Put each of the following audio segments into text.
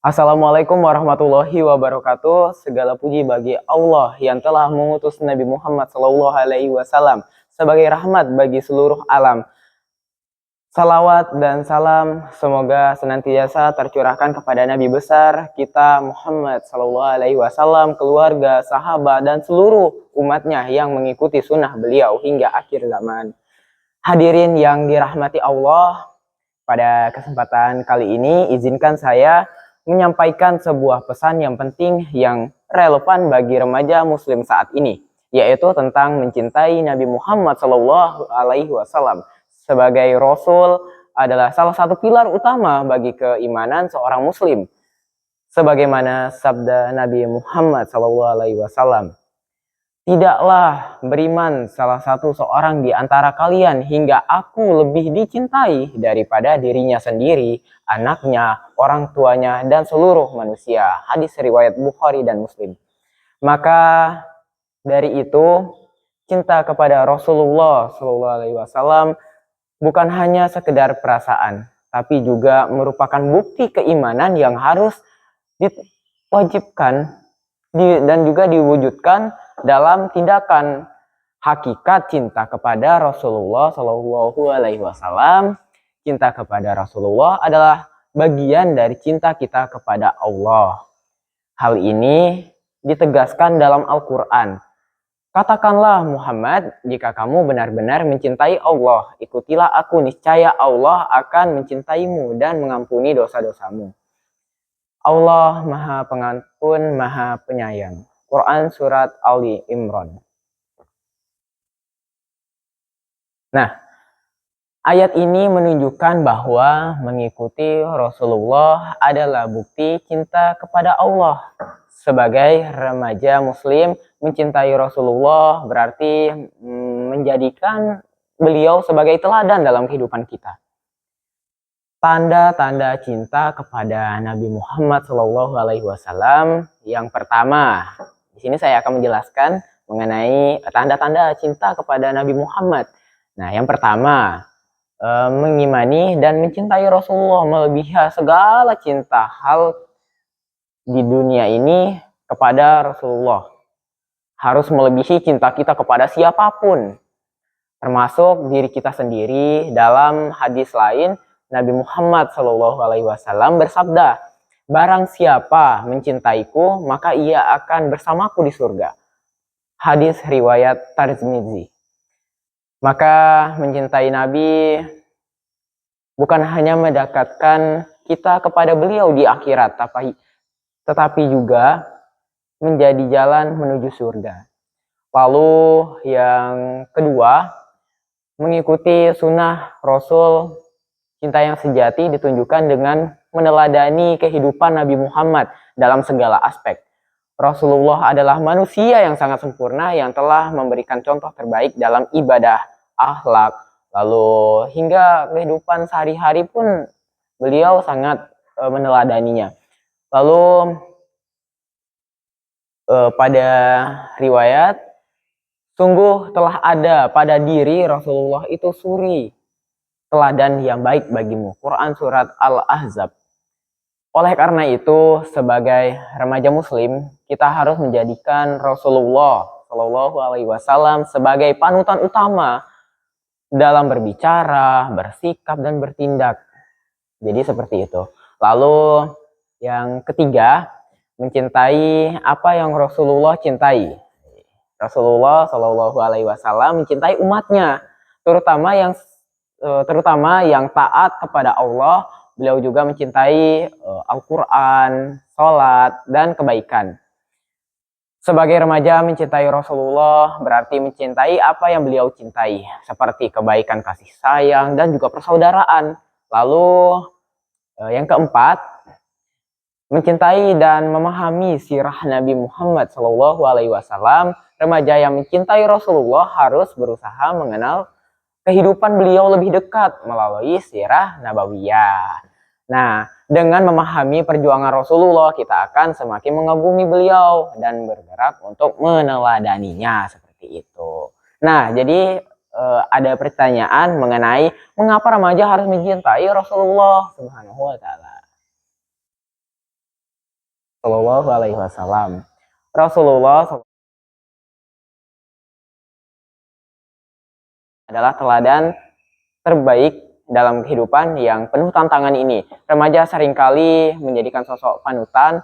Assalamualaikum warahmatullahi wabarakatuh. Segala puji bagi Allah yang telah mengutus Nabi Muhammad SAW sebagai rahmat bagi seluruh alam. Salawat dan salam semoga senantiasa tercurahkan kepada Nabi besar kita Muhammad SAW, keluarga, sahabat, dan seluruh umatnya yang mengikuti sunnah beliau hingga akhir zaman. Hadirin yang dirahmati Allah, pada kesempatan kali ini izinkan saya menyampaikan sebuah pesan yang penting yang relevan bagi remaja muslim saat ini, yaitu tentang mencintai Nabi Muhammad SAW sebagai Rasul adalah salah satu pilar utama bagi keimanan seorang muslim. Sebagaimana sabda Nabi Muhammad SAW, "Tidaklah beriman salah satu seorang di antara kalian hingga aku lebih dicintai daripada dirinya sendiri, anaknya, orang tuanya, dan seluruh manusia." Hadis riwayat Bukhari dan Muslim. Maka dari itu, cinta kepada Rasulullah SAW bukan hanya sekedar perasaan, tapi juga merupakan bukti keimanan yang harus diwajibkan dan juga diwujudkan dalam tindakan. Hakikat cinta kepada Rasulullah Shallallahu Alaihi Wasallam, cinta kepada Rasulullah adalah bagian dari cinta kita kepada Allah. Hal ini ditegaskan dalam Al-Quran. "Katakanlah Muhammad, jika kamu benar-benar mencintai Allah, ikutilah aku, niscaya Allah akan mencintaimu dan mengampuni dosa-dosamu. Allah Maha Pengampun, Maha Penyayang." Quran Surat Ali Imran. Nah, ayat ini menunjukkan bahwa mengikuti Rasulullah adalah bukti cinta kepada Allah. Sebagai remaja muslim, mencintai Rasulullah berarti menjadikan beliau sebagai teladan dalam kehidupan kita. Tanda-tanda cinta kepada Nabi Muhammad SAW yang pertama, di sini saya akan menjelaskan mengenai tanda-tanda cinta kepada Nabi Muhammad. Nah, yang pertama, mengimani dan mencintai Rasulullah melebihi segala cinta hal di dunia ini kepada Rasulullah. Harus melebihi cinta kita kepada siapapun, termasuk diri kita sendiri. Dalam hadis lain, Nabi Muhammad SAW bersabda, "Barang siapa mencintaiku, maka ia akan bersamaku di surga." Hadis riwayat Tirmidzi. Maka mencintai Nabi bukan hanya mendekatkan kita kepada beliau di akhirat, tetapi juga menjadi jalan menuju surga. Lalu yang kedua, mengikuti sunnah Rasul. Cinta yang sejati ditunjukkan dengan meneladani kehidupan Nabi Muhammad dalam segala aspek. Rasulullah adalah manusia yang sangat sempurna yang telah memberikan contoh terbaik dalam ibadah, akhlak, lalu hingga kehidupan sehari-hari pun beliau sangat meneladaninya. Lalu pada riwayat, sungguh telah ada pada diri Rasulullah itu suri, teladan yang baik bagimu. Quran Surat Al-Ahzab. Oleh karena itu, sebagai remaja muslim, kita harus menjadikan Rasulullah Shallallahu Alaihi Wasallam sebagai panutan utama dalam berbicara, bersikap, dan bertindak. Jadi seperti itu. Lalu yang ketiga, mencintai apa yang Rasulullah cintai. Rasulullah Shallallahu Alaihi Wasallam mencintai umatnya, terutama yang taat kepada Allah. Beliau juga mencintai Al-Quran, sholat, dan kebaikan. Sebagai remaja, mencintai Rasulullah berarti mencintai apa yang beliau cintai, seperti kebaikan, kasih sayang, dan juga persaudaraan. Lalu yang keempat, mencintai dan memahami sirah Nabi Muhammad SAW. Remaja yang mencintai Rasulullah harus berusaha mengenal kehidupan beliau lebih dekat melalui sirah nabawiyah. Nah, dengan memahami perjuangan Rasulullah, kita akan semakin mengagumi beliau dan bergerak untuk meneladaninya seperti itu. Nah, jadi ada pertanyaan mengenai mengapa remaja harus mencintai Rasulullah Subhanahu wa Ta'ala. Shallallahu Alaihi Wasallam. Rasulullah adalah teladan terbaik dalam kehidupan yang penuh tantangan ini. Remaja seringkali menjadikan sosok panutan.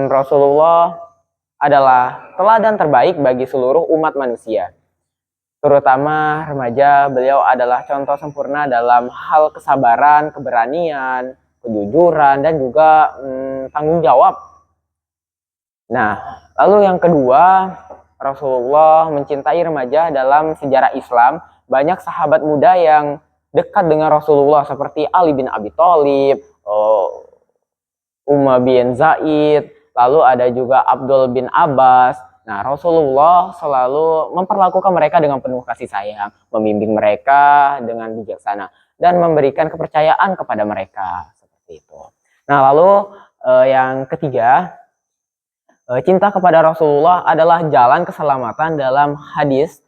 Rasulullah adalah teladan terbaik bagi seluruh umat manusia. Terutama remaja, beliau adalah contoh sempurna dalam hal kesabaran, keberanian, kejujuran, dan juga tanggung jawab. Nah, lalu yang kedua, Rasulullah mencintai remaja dalam sejarah Islam. Banyak sahabat muda yang dekat dengan Rasulullah seperti Ali bin Abi Thalib, Umar bin Zaid, lalu ada juga Abdul bin Abbas. Nah, Rasulullah selalu memperlakukan mereka dengan penuh kasih sayang, membimbing mereka dengan bijaksana, dan memberikan kepercayaan kepada mereka. Seperti itu. Nah, lalu yang ketiga, cinta kepada Rasulullah adalah jalan keselamatan. Dalam hadis,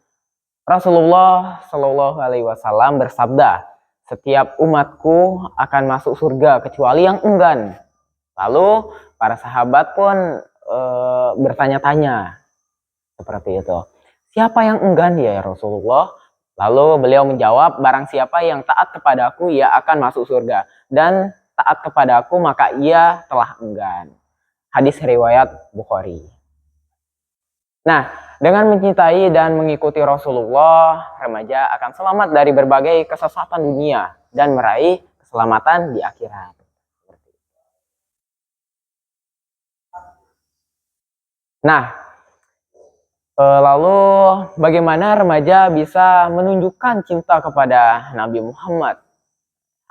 Rasulullah Shallallahu Alaihi Wasallam bersabda, setiap umatku akan masuk surga kecuali yang enggan. Lalu para sahabat pun bertanya-tanya seperti itu. Siapa yang enggan ya Rasulullah? Lalu beliau menjawab, barang siapa yang taat kepadaku ia akan masuk surga, dan taat kepadaku maka ia telah enggan. Hadis riwayat Bukhari. Nah, dengan mencintai dan mengikuti Rasulullah, remaja akan selamat dari berbagai kesesatan dunia dan meraih keselamatan di akhirat. Nah, lalu bagaimana remaja bisa menunjukkan cinta kepada Nabi Muhammad?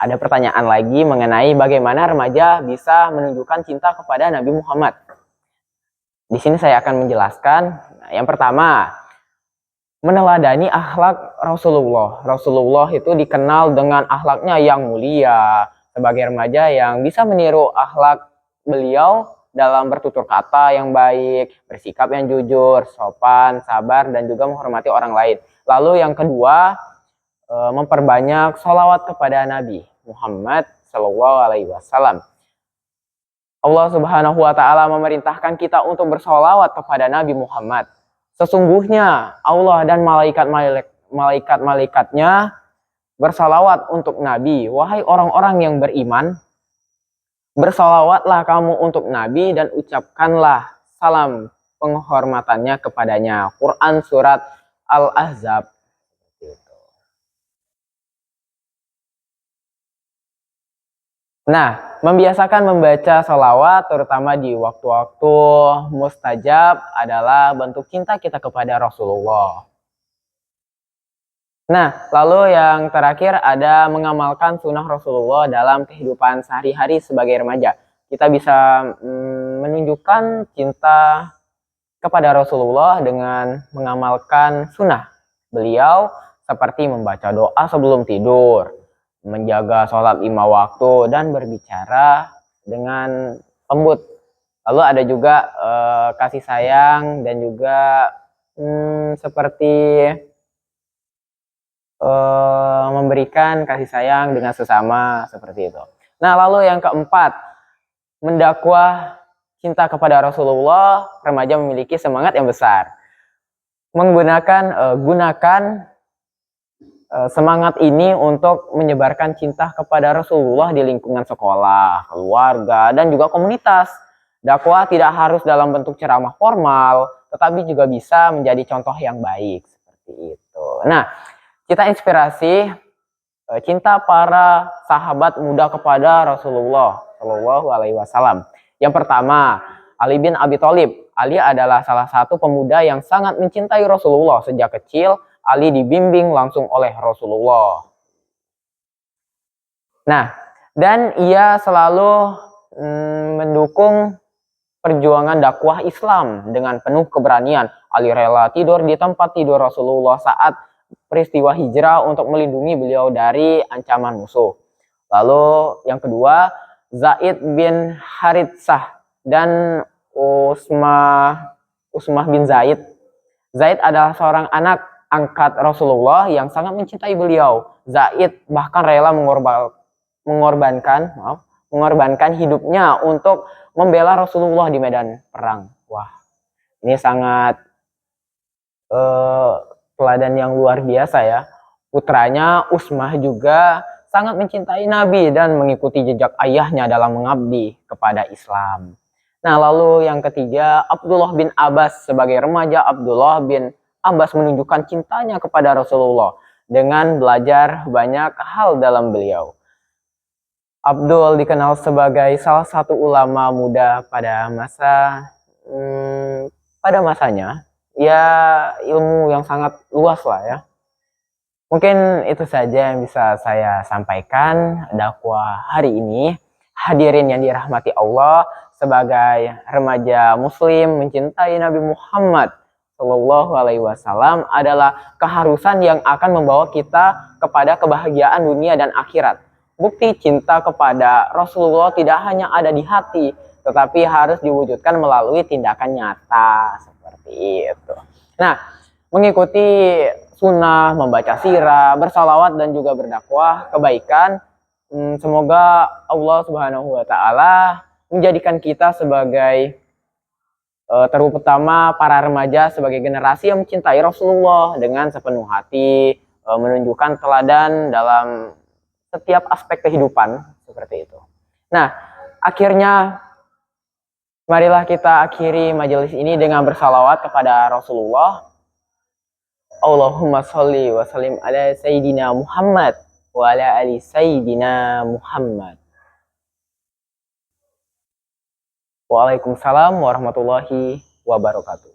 Ada pertanyaan lagi mengenai bagaimana remaja bisa menunjukkan cinta kepada Nabi Muhammad. Di sini saya akan menjelaskan. Nah, yang pertama, meneladani akhlak Rasulullah. Rasulullah itu dikenal dengan akhlaknya yang mulia. Sebagai remaja yang bisa meniru akhlak beliau dalam bertutur kata yang baik, bersikap yang jujur, sopan, sabar, dan juga menghormati orang lain. Lalu yang kedua, memperbanyak sholawat kepada Nabi Muhammad Shallallahu Alaihi Wasallam. Allah Subhanahu Wa Taala memerintahkan kita untuk bersholawat kepada Nabi Muhammad. Sesungguhnya Allah dan malaikat-malaikatnya bersalawat untuk Nabi. Wahai orang-orang yang beriman, bersalawatlah kamu untuk Nabi dan ucapkanlah salam penghormatannya kepadanya. Quran surat Al-Ahzab. Nah, membiasakan membaca salawat terutama di waktu-waktu mustajab adalah bentuk cinta kita kepada Rasulullah. Nah, lalu yang terakhir ada mengamalkan sunnah Rasulullah dalam kehidupan sehari-hari sebagai remaja. Kita bisa menunjukkan cinta kepada Rasulullah dengan mengamalkan sunnah beliau seperti membaca doa sebelum tidur, menjaga sholat 5 waktu, dan berbicara dengan lembut. Lalu ada juga kasih sayang dan juga seperti memberikan kasih sayang dengan sesama seperti itu. Nah, lalu yang keempat, mendakwah cinta kepada Rasulullah. Remaja memiliki semangat yang besar. Gunakan semangat ini untuk menyebarkan cinta kepada Rasulullah di lingkungan sekolah, keluarga, dan juga komunitas. Dakwah tidak harus dalam bentuk ceramah formal, tetapi juga bisa menjadi contoh yang baik seperti itu. Nah, kita inspirasi cinta para sahabat muda kepada Rasulullah Shallallahu Alaihi Wasallam. Yang pertama, Ali bin Abi Thalib. Ali adalah salah satu pemuda yang sangat mencintai Rasulullah. Sejak kecil, Ali dibimbing langsung oleh Rasulullah. Nah, dan ia selalu mendukung perjuangan dakwah Islam dengan penuh keberanian. Ali rela tidur di tempat tidur Rasulullah saat peristiwa hijrah untuk melindungi beliau dari ancaman musuh. Lalu yang kedua, Zaid bin Haritsah dan Usmah bin Zaid. Zaid adalah seorang anak angkat Rasulullah yang sangat mencintai beliau. Zaid bahkan rela mengorbankan hidupnya untuk membela Rasulullah di medan perang. Wah, ini sangat teladan yang luar biasa ya. Putranya Usmah juga sangat mencintai Nabi dan mengikuti jejak ayahnya dalam mengabdi kepada Islam. Nah, lalu yang ketiga, Abdullah bin Abbas. Sebagai remaja, Abdullah bin Abbas menunjukkan cintanya kepada Rasulullah dengan belajar banyak hal dalam beliau. Abdul dikenal sebagai salah satu ulama muda pada masanya. Ya, ilmu yang sangat luas lah ya. Mungkin itu saja yang bisa saya sampaikan dakwah hari ini. Hadirin yang dirahmati Allah, sebagai remaja muslim mencintai Nabi Muhammad Shallallahu Alaihi Wasallam adalah keharusan yang akan membawa kita kepada kebahagiaan dunia dan akhirat. Bukti cinta kepada Rasulullah tidak hanya ada di hati, tetapi harus diwujudkan melalui tindakan nyata seperti itu. Nah, mengikuti sunnah, membaca sirah, bersalawat dan juga berdakwah kebaikan. Semoga Allah Subhanahu wa Ta'ala menjadikan kita sebagai terutama para remaja sebagai generasi yang mencintai Rasulullah dengan sepenuh hati, menunjukkan teladan dalam setiap aspek kehidupan seperti itu. Nah, akhirnya marilah kita akhiri majelis ini dengan bersalawat kepada Rasulullah. Allahumma sholli wa sallim ala Sayyidina Muhammad wa ala ali Sayyidina Muhammad. Waalaikumsalam warahmatullahi wabarakatuh.